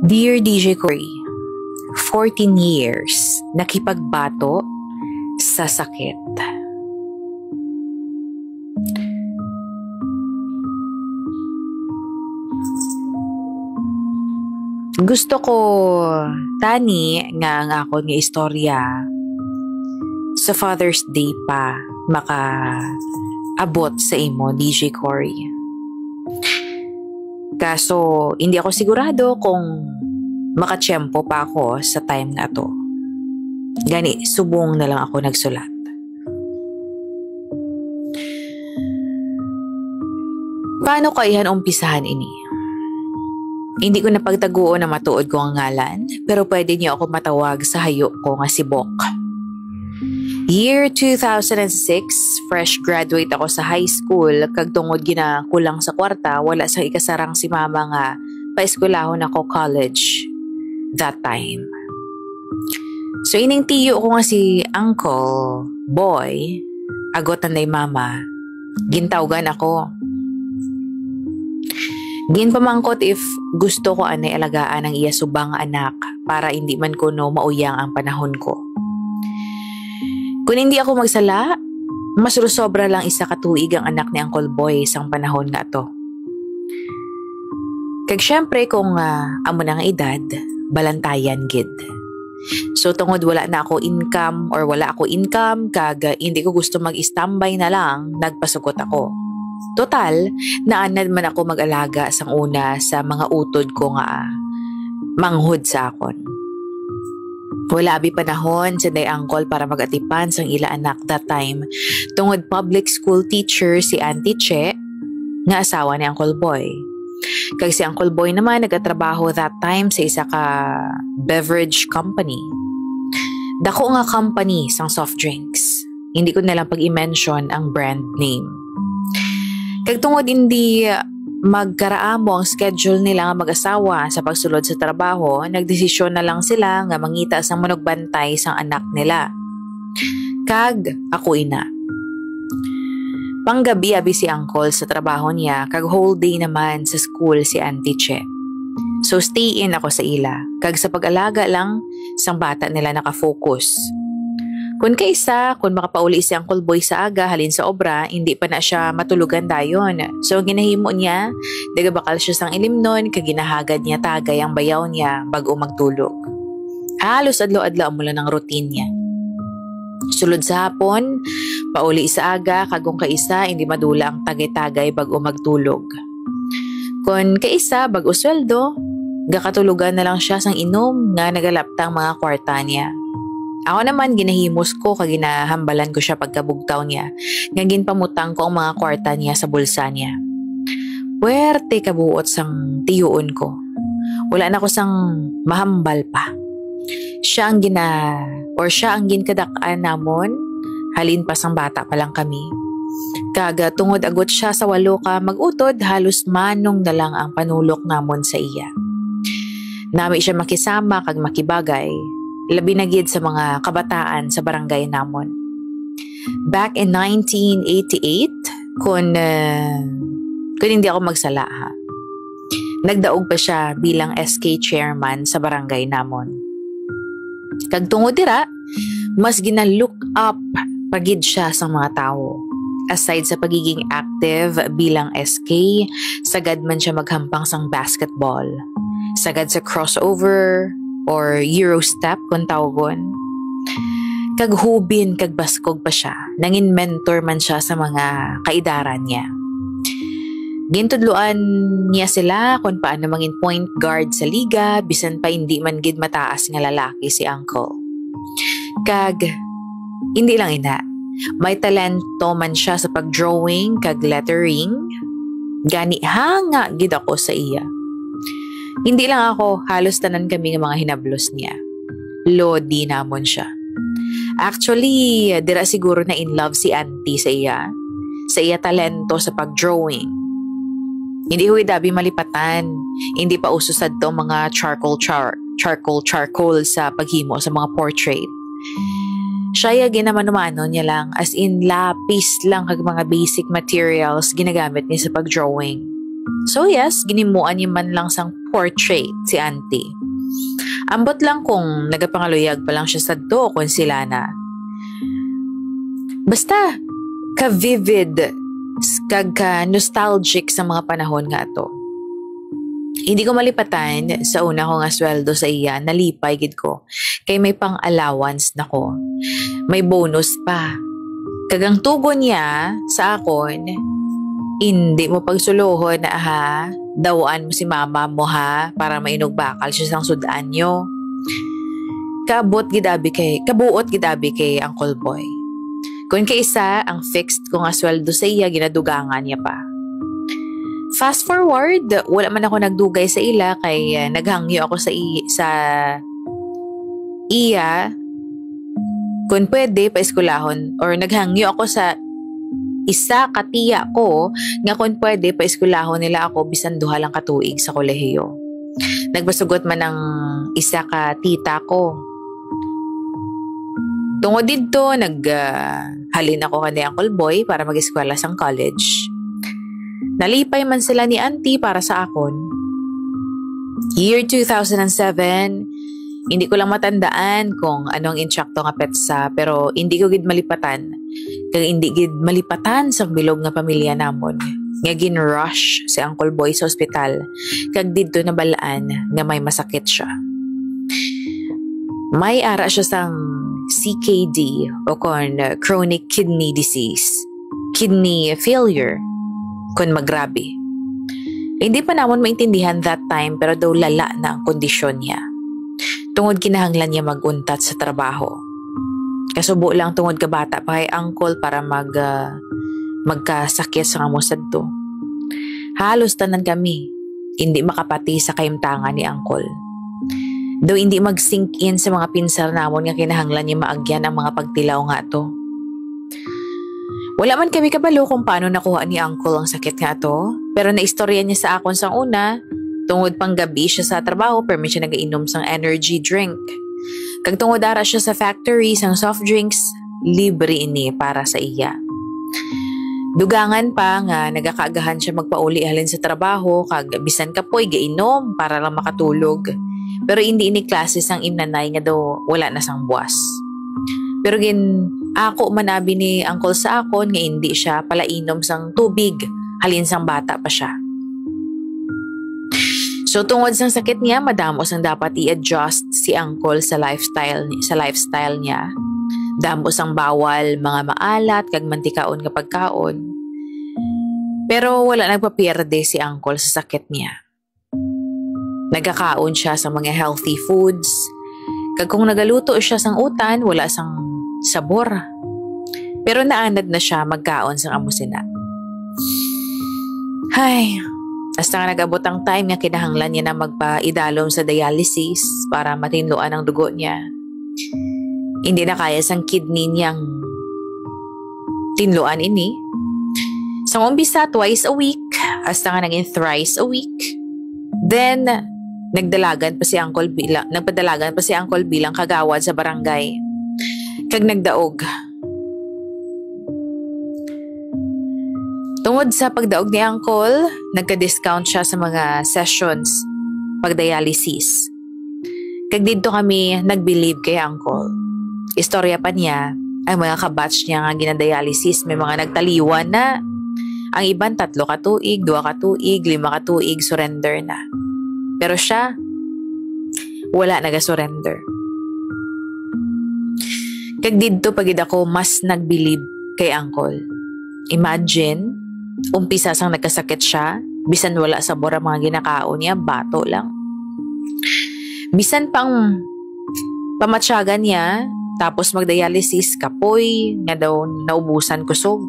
Dear DJ Cory, 14 years nakipagbato sa sakit. Gusto ko tani nga ako nga istorya sa Father's Day pa maka-abot sa imo, DJ Cory. Kaso, hindi ako sigurado kung makatsyempo pa ako sa time na to. Gani, subong na lang ako nagsulat. Paano kaihan umpisahan ini? Hindi ko napagtaguo na matuod ko ang ngalan, pero pwede niyo ako matawag sa hayop ko nga si Bok. Year 2006, fresh graduate ako sa high school, kag tungod gina kulang sa kwarta, wala sa ikasarang si mama nga paeskwelahon ako college that time. So ining tiyo ko nga si Uncle Boy, agotan na mama, gintawgan ako. Ginpamangkot if gusto ko anay alagaan ang iya subang anak para hindi man ko no mauyang ang panahon ko. Kung hindi ako magsala, mas sobra lang isa katuig ang anak ni Uncle Boy sang panahon nga to. Kag syempre kung amo na nga edad, balantayan gid. So tungod wala na ako income or wala ako income, kag hindi ko gusto mag-standby na lang, nagpasugot ako. Total, naanad man ako mag-alaga sang una sa mga utod ko nga manghud sa akon. Wala abi panahon sa day uncle para mag-atipan sang ila anak that time. Tungod public school teacher si Auntie Che, nga asawa ni Uncle Boy. Kag si Uncle Boy naman nagatrabaho that time sa isa ka beverage company. Dako nga company sang soft drinks. Hindi ko nalang pag-i-mention ang brand name. Kag tungod hindi magkaraamo ang schedule nila nga mag-asawa sa pagsulod sa trabaho, nagdesisyon na lang sila nga mangita sang manugbantay sang anak nila. Kag ako ina. Panggabi abi si Uncle sa trabaho niya, kag whole day naman sa school si Auntie Che. So stay in ako sa ila, kag sa pag-alaga lang sang bata nila nakafocus. Kung kaisa, kung makapauli si Uncle Boy sa aga halin sa obra, hindi pa na siya matulugan dayon. So ginahimo niya, daga bakal siya sang ilimnon, kag ginahagad niya tagay ang bayaw niya bago magtulog. Halos adlaw-adlaw mula ng routine niya. Sulod sa hapon, pauli sa aga, kagong kaisa, hindi madula ang tagay-tagay bago magtulog. Kung kaisa, bago sweldo, gakatulugan na lang siya sang inom nga nagalaptang mga kwarta niya. Ako naman ginahimos ko kag ginahambalan ko siya pagkabugtaw niya. Nga ginpamutang ko ang mga kwarta niya sa bulsa niya. Puwerte kabuot sang tiyuon ko. Wala na ko sang mahambal pa. Siya ang ginkadakaan namon, halin pa sang bata pa lang kami. Kaga tungod agot siya sa 8 ka mag-utod, halos manong na lang ang panulok namon sa iya. Nami siya makisama kag makibagay, labi na gid sa mga kabataan sa barangay namon. Back in 1988, kung hindi ako magsala ha, nagdaog pa siya bilang SK chairman sa barangay namon. Kag tungod dira, mas gina-look up pagid siya sa mga tao. Aside sa pagiging active bilang SK, sagad man siya maghampang sang basketball. Sagad sa crossover or Eurostep kung tawagon. Kag hubin, kag baskog pa siya. Nangin mentor man siya sa mga kaidaran niya. Gintudluan niya sila kung paano mangin point guard sa liga, bisan pa hindi man gid mataas nga lalaki si Uncle. Kag, hindi lang ina. May talento man siya sa pagdrawing, kag lettering. Gani hanga gid ako sa iya. Hindi lang ako, halos tanan kami ng mga hinablos niya. Lodi namon siya. Actually, dira siguro na in love si Auntie sa iya. Sa iya talento sa pagdrawing. Hindi huy dabi malipatan. Hindi pa uso sad to mga charcoal sa paghimo sa mga portrait. Siya ginamanumano niya lang, as in lapis lang kag mga basic materials ginagamit niya sa pagdrawing. So yes, ginimuan niya man lang sang portrait si auntie. Ambot lang kung nagapangaluyag pa lang siya sa do kung sila na. Basta, ka-vivid, kag ka-nostalgic sa mga panahon nga to. Hindi ko malipatan sa una ko nga sweldo sa iya, nalipay gid ko. Kay may pang-allowance na ko. May bonus pa. Kagang tugon niya sa akon, hindi mo pagsuluhon na ha, dawaan mo si mama mo ha, para mainog bakal siya sang sudaan nyo. Kabuot gidabi kay Uncle Boy. Kung kaisa, ang fixed ko nga sweldo sa iya, ginadugangan niya pa. Fast forward, wala man ako nagdugay sa ila kay naghangyo ako sa iya kung pwede paeskulahon or naghangyo ako sa isa katiya ko nga kung pwede paeskulahon nila ako bisan duha lang katuig sa kolehiyo. Nagbasugot man ng isa ka tita ko. Tungod dito, halin ako kanay Uncle Boy para mag-eskwela sang college. Nalipay man sila ni auntie para sa akon. Year 2007, hindi ko lang matandaan kung anong insyakto nga petsa pero hindi ko gid malipatan. Kaya hindi gid malipatan sa bilog nga pamilya namon. Nga gin-rush si Uncle Boy sa ospital kag didto na balaan nga may masakit siya. May ara siya sang CKD o kon chronic kidney disease, kidney failure kung magrabe. Hindi pa namon maintindihan that time pero daw lala na ang kondisyon niya. Tungod kinahanglan niya maguntat sa trabaho. Kasubo lang tungod ka bata pa kay uncle para magkasakit sa kamusad to. Halos tanan kami, hindi makapati sa kaimtangan ni uncle. Daw hindi mag-sink in sa mga pinsar namon nga kinahanglan niya maagyan ang mga pagtilaw nga to. Wala man kami kabalo kung paano nakuha ni uncle ang sakit nga to, pero naistorya niya sa akon sang una, tungod pang gabi siya sa trabaho, permi siya nagainom sang energy drink. Kag tungod ara siya sa factory sang soft drinks, libre ini para sa iya. Dugangan pa nga nagakaagahan siya magpauli halin sa trabaho, kag bisan kapoy gainom para lang makatulog. Pero hindi ini klase sang imnanay nga daw wala na sang buwas. Pero ako manabi ni uncle sa akon nga hindi siya palainom sang tubig halin sang bata pa siya. So tungod sang sakit niya, madamos ang dapat i-adjust si uncle sa lifestyle niya. Damos ang bawal, mga maalat, kag mantikaon nga pagkaon. Pero wala nagpapierde si uncle sa sakit niya. Nagkakaon siya sa mga healthy foods. Kag kung nagaluto siya sang utan, wala sang sabor. Pero naanad na siya magkaon sang amusina. Hay, hasta nga nag-abot ang time nga kinahanglan niya na magpa-idalom sa dialysis para matinluan ang dugo niya. Hindi na kaya sang kidney niyang tinluan ini. Sang umpisa, twice a week, hasta nga naging thrice a week. Then, nagpadalagan pa si Uncle bilang kagawad sa barangay. Kag nagdaog. Tungod sa pagdaog ni Uncle, nagka-discount siya sa mga sessions pag-dialysis. Kag dito kami nag-believe kay Uncle. Istorya pa niya, ang mga kabatch niya nga ginadialysis, may mga nagtaliwan na. Ang iban 3 katuig, 2 katuig, 5 katuig, surrender na. Pero siya, wala naga-surrender. Kag dito pagid ako mas nag-believe kay Uncle. Imagine, umpisa sang nagkasakit siya, bisan wala sabor ang mga ginakaon niya, bato lang. Bisan pang pamatsyagan niya, tapos magdialysis, kapoy, nga daw naubusan kusog.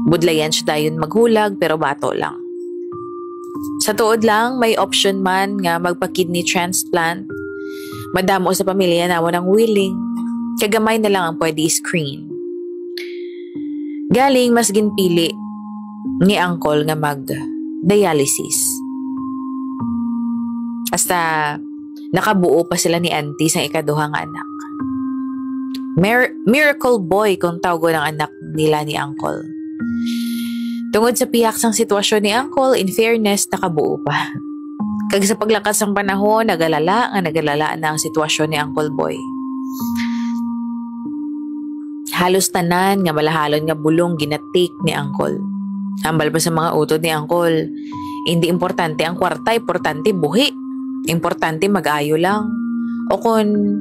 Budlayan siya dayon maghulag, pero bato lang. Sa tuod lang, may option man nga magpa-kidney transplant. Madamo sa pamilya nawon ang willing. Kagamay na lang ang pwede screen. Galing mas ginpili ni Uncle nga mag-dialysis. Hasta nakabuo pa sila ni auntie sa ikaduhang anak. Miracle boy kung tawag ng anak nila ni Uncle. Tungod sa piyak sang sitwasyon ni Uncle, in fairness, nakabuo pa. Kag sa paglakas ng panahon, nagalala na ang sitwasyon ni Uncle Boy. Halos tanan nga malahalon nga bulong ginatik ni Uncle. Hambal pa sa mga utod ni Uncle, hindi importante ang kwarta, importante buhi. Importante mag-ayo lang. O kung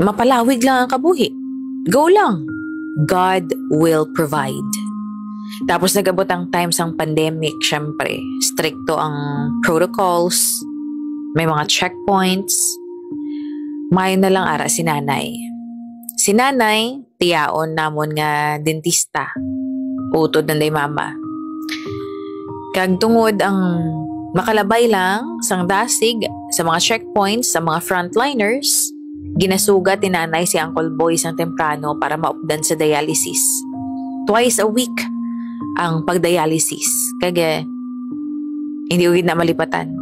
mapalawig lang ang kabuhi, go lang. God will provide. Tapos nagabot ang time sang pandemic, syempre. Stricto ang protocols, may mga checkpoints. Mayon na lang ara si nanay. Si nanay, tiyaon namon nga dentista. Utod nanday mama. Kag tungod ang makalabay lang sang dasig sa mga checkpoints, sa mga frontliners, ginasugat ni nanay si Uncle Boy sang temprano para maupdan sa dialysis. Twice a week ang pagdialysis. Kaya hindi ko na malipatan.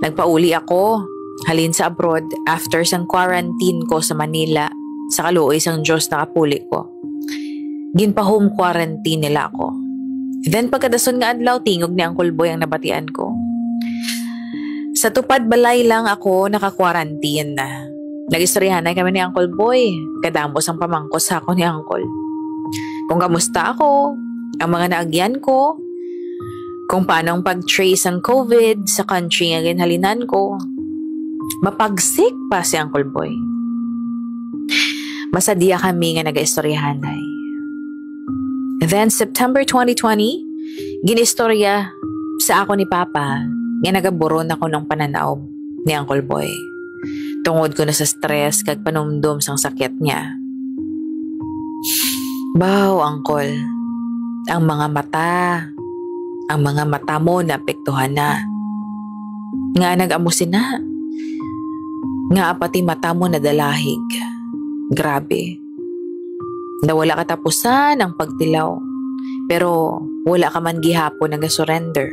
Nagpauli ako halin sa abroad after sang quarantine ko sa Manila sa kaluoy sang Diyos na kapuli ko. Ginpa-home quarantine nila ako. Then pagkadason nga adlaw, tingog ni Uncle Boy ang nabatian ko. Sa tupad balay lang ako naka-quarantine na. Nag-istoryahanay kami ni Uncle Boy. Kadambos ang pamangkos ako ni Uncle. Kung kamusta ako, ang mga naagyan ko, kung paano ang pag-trace ang COVID sa country nga ginhalinan ko. Mapagsik pa si Uncle Boy. Masadya kami nga nag-istoryahanay. Then September 2020, ginistorya sa ako ni Papa nga nagaburon ako ng pananaob ni Uncle Boy. Tungod ko na sa stress kag panumdum sang sakit niya. Baw, Uncle, ang mga mata mo naapektuhan na. Nga nag-amusin na. Nga pati mata mo nadalahig. Grabe. Nawala katapusan ang pagtilaw. Pero wala ka man gihapon nag-surrender.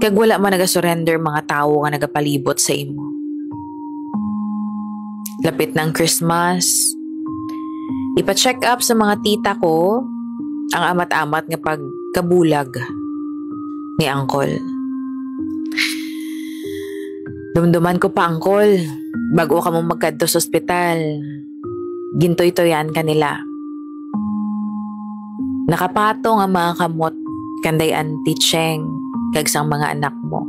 Kag wala man nag-surrender mga tao nga nagapalibot sa imo. Lapit ng Christmas. Ipa-check up sa mga tita ko ang amat-amat nga pagkabulag ni Uncle. Dumduman ko pa, Uncle, bago ka mong magkadto sa ospital. Gintoy-toyan ka nila. Nakapatong ang mga kamot kanday Auntie Cheng kag sang mga anak mo.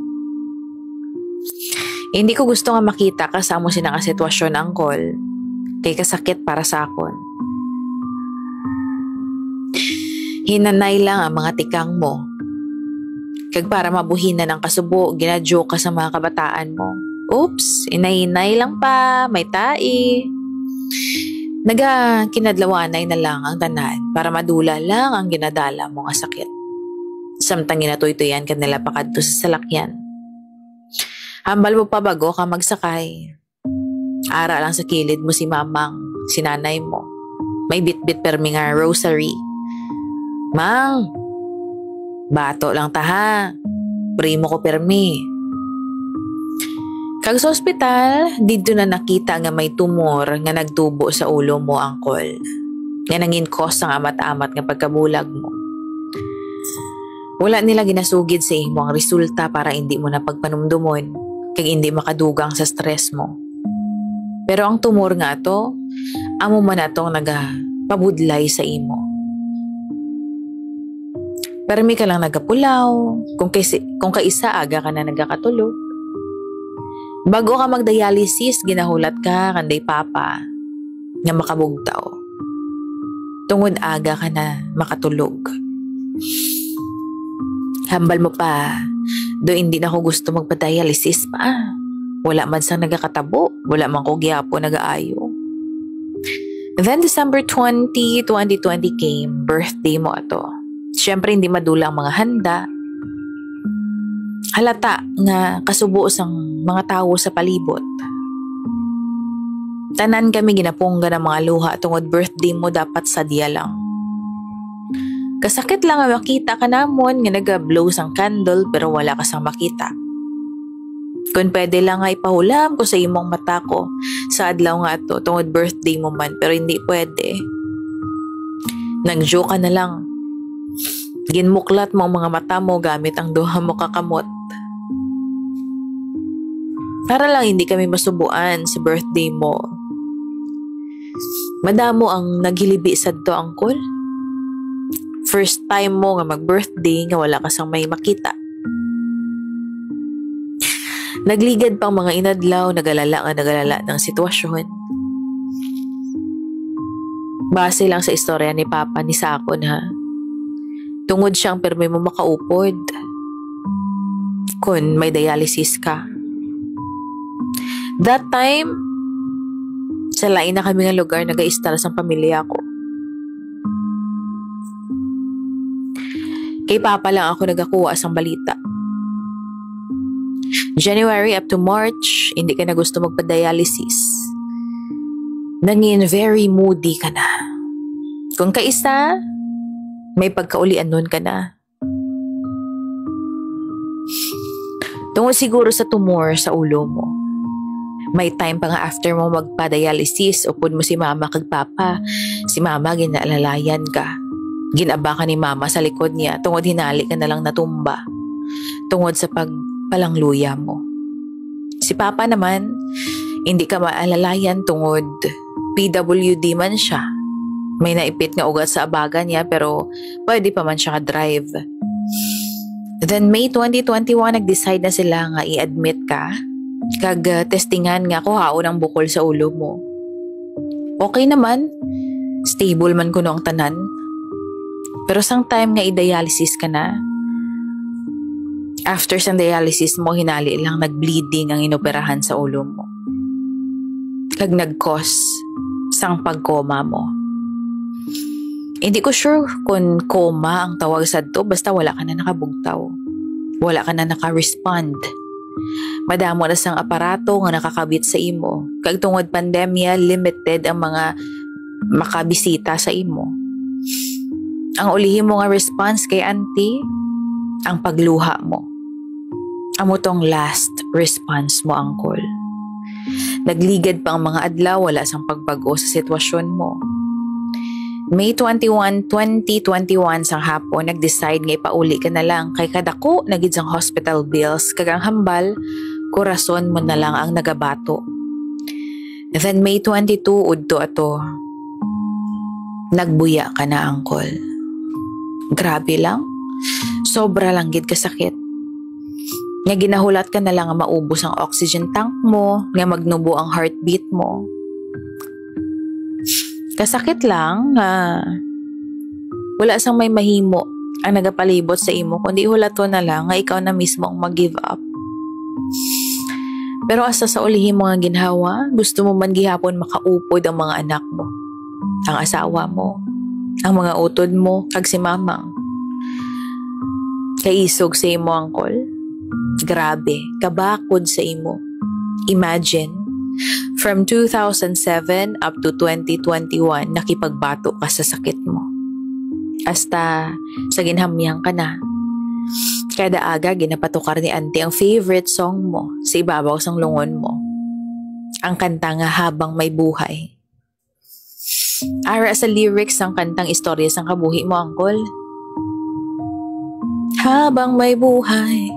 Hindi ko gusto nga makita kasamo sinang sitwasyon, Uncle. Kay kasakit para sa akon. Hinanay lang ang mga tikang mo. Kag para mabuhinan ang kasubo, ginadyo ka sa mga kabataan mo. Oops, inay-inay lang pa, may tai. Kinadlawanay na lang ang tanan para madula lang ang ginadala mo nga sakit. Samtang ginatoy-toyan ka nila pakadto sa salakyan. Hambal mo pa bago ka magsakay. Ara lang sa kilid mo si mamang, si nanay mo. May bit-bit permi nga rosary. Mang, bato lang taha. Primo ko permi. Kag sa ospital, dito na nakita nga may tumor nga nagtubo sa ulo mo, Uncle. Nga nangin cause ang amat-amat nga pagkabulag mo. Wala nila ginasugid sa imo ang resulta para hindi mo na pagpanumdumon kag hindi makadugang sa stress mo. Pero ang tumor nga to, amo man atong nagapabudlay sa imo. Permi ka lang nagapulaw, kung kaisa aga ka na nagakatulog. Bago ka magdialysis, ginahulat ka kanday Papa nga makabugtaw. Tungod aga ka na makatulog. Hambal mo pa, do hindi na ako gusto magpa-dialysis pa. Wala man sang nagakatabo, wala man ko giyapo nag-aayo. Then December 20, 2020 came, birthday mo ato. Siyempre hindi madulang mga handa. Halata nga kasubo sang mga tao sa palibot. Tanan kami ginapungga ng mga luha tungod birthday mo dapat sadya lang. Kasakit lang nga makita ka namon nga naga-blow sang candle pero wala ka sang makita. Kung pwede lang nga ipahulam ko sa imong mata ko sa adlaw nga to tungod birthday mo man pero hindi pwede. Nag-joke ka na lang. Ginmuklat mo ang mga mata mo gamit ang duha mo kakamot. Para lang hindi kami masubuan sa birthday mo. Madamo ang naghilibi sa to, Uncle. First time mo nga mag-birthday nga wala ka sang may makita. Nagligad pang mga inadlaw, nagalala ng sitwasyon. Base lang sa istorya ni Papa ni Sakon, ha. Tungod siyang permi mo makaupod. Kung may dialysis ka. That time, sa lain na kami nga lugar, nag-a-install sa pamilya ko. Kay Papa lang ako nagakuha sang balita. January up to March, hindi ka na gusto magpa-dialysis. Nangin very moody ka na. Kung kaisa, may pagkaulian nun ka na. Tungkol siguro sa tumor sa ulo mo. May time pa nga after mo magpa-dialysis, upod mo si Mama kag Papa. Si Mama ginaalalayan ka. Ginaba ka ni Mama sa likod niya, tungod hinali ka na lang natumba. Tungod sa pagpalangluya mo. Si Papa naman, hindi ka maalalayan tungod PWD man siya. May naipit nga ugat sa abaga niya pero pwede pa man siya ka-drive. Then May 2021, nag-decide na sila nga i-admit ka. Testingan nga ko haon ang bukol sa ulo mo. Okay naman. Stable man kuno ang tanan. Pero sang time nga i-dialysis ka na. After sang dialysis mo, hinali lang nag-bleeding ang inoperahan sa ulo mo. Kag nag-cause sang pagkoma mo. Hindi ko sure kung coma ang tawag sa to, basta wala ka na nakabugtaw. Wala ka na naka-respond. Madamo na sang aparato nga nakakabit sa imo. Kag tungod pandemya, limited ang mga makabisita sa imo. Ang ulihin mo nga response kay auntie, ang pagluha mo. Amo tong last response mo, Uncle. Nagligad pa ang mga adlaw, wala sang pagbago sa sitwasyon mo. May 21, 2021 sang hapon, nag-decide nga ipauli ka na lang kay kadako nagid sang hospital bills kag ang hambal, kurason mo na lang ang nagabato. Then May 22, udto ato, nagbuya ka na, Uncle. Grabe lang. Sobra lang gid kasakit. Nga ginahulat ka na lang nga maubos ang oxygen tank mo, nga magnubo ang heartbeat mo. Kasakit lang nga wala sang may mahimo ang nagapalibot sa imo, kundi hulato na lang nga ikaw na mismo ang mag-give up. Pero asa sa ulihin mo nga ginhawa, gusto mo man gihapon makaupod ang mga anak mo, ang asawa mo, ang mga utod mo, kag si Mamang. Kaisog sa imo, Uncle. Grabe, kabakod sa imo. Imagine, from 2007 up to 2021, nakipagbato ka sa sakit mo. Hasta sa ginhamyang ka na. Kada aga, ginapatukar ni auntie ang favorite song mo sa ibabaw sang lungon mo. Ang kanta nga Habang May Buhay. Ara sa lyrics ang kantang istorya sang kabuhi mo, Uncle. Habang may buhay,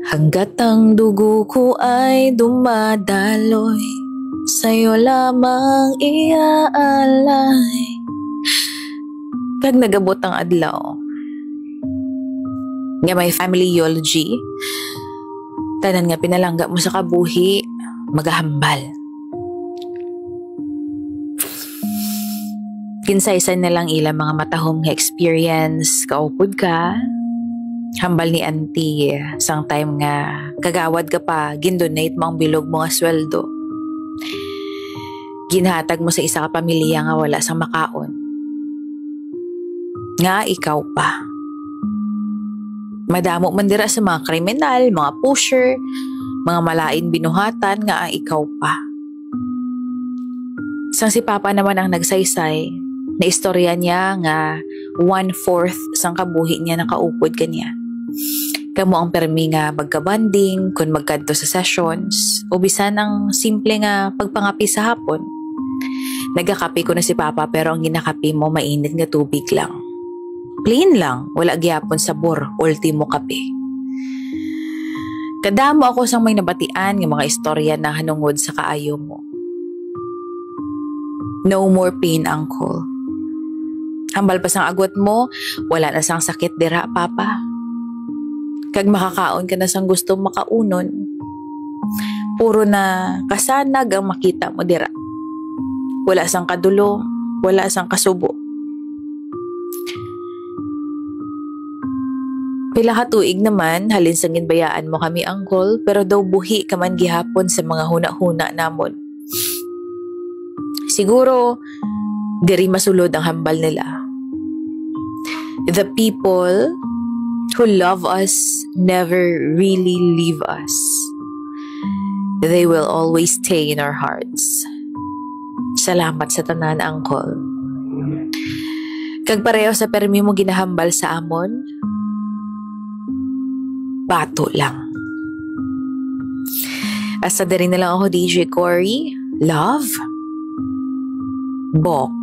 hanggat ang dugo ko ay dumadaloy, sa'yo lamang iaalay. Kag nagabot ang adlaw, nga may family eulogy, tanan nga pinalangga mo sa kabuhi, magahambal. Kinsaysan na lang ilang mga matahong nga experience, kaupod ka, hambal ni auntie, sang time nga kagawad ka pa, gindonate mo ang bilog mo nga sweldo. Ginhatag mo sa isa ka pamilya nga wala sang makaon. Nga ikaw pa. Madamo man dira sa mga kriminal, mga pusher, mga malain binuhatan nga ikaw pa. Sang si Papa naman ang nagsaysay, na istorya niya nga 1/4 sang kabuhi niya nakaupod kaniya. Kamo ang permi nga magka-bonding, kung magkadto sa sessions, o bisan ang simple nga pagpangapi sa hapon. Nagakape ko na si Papa pero ang ginakape mo mainit nga tubig lang. Plain lang, wala gyapon sabor, ultimo kape. Kadamo ako sang may nabatian ng mga istorya na hanungod sa kaayo mo. No more pain, Uncle. Hambal pa sang agwat mo, wala na sang sakit dira, Papa. Kag makakaon ka na sang gusto makaunon. Puro na kasanag ang makita mo dira. Wala sang kadulo, wala sang kasubo. Pila ka tuig naman, halin sang ginbayaan mo kami, Uncle, pero daw buhi ka man gihapon sa mga huna-huna namon. Siguro, diri masulod ang hambal nila. The people who love us never really leave us. They will always stay in our hearts. Salamat sa tanan, Uncle. Kag pareho sa permi mo ginahambal sa amon, bato lang. Asa diri na lang ako, DJ Cory. Love? Bok.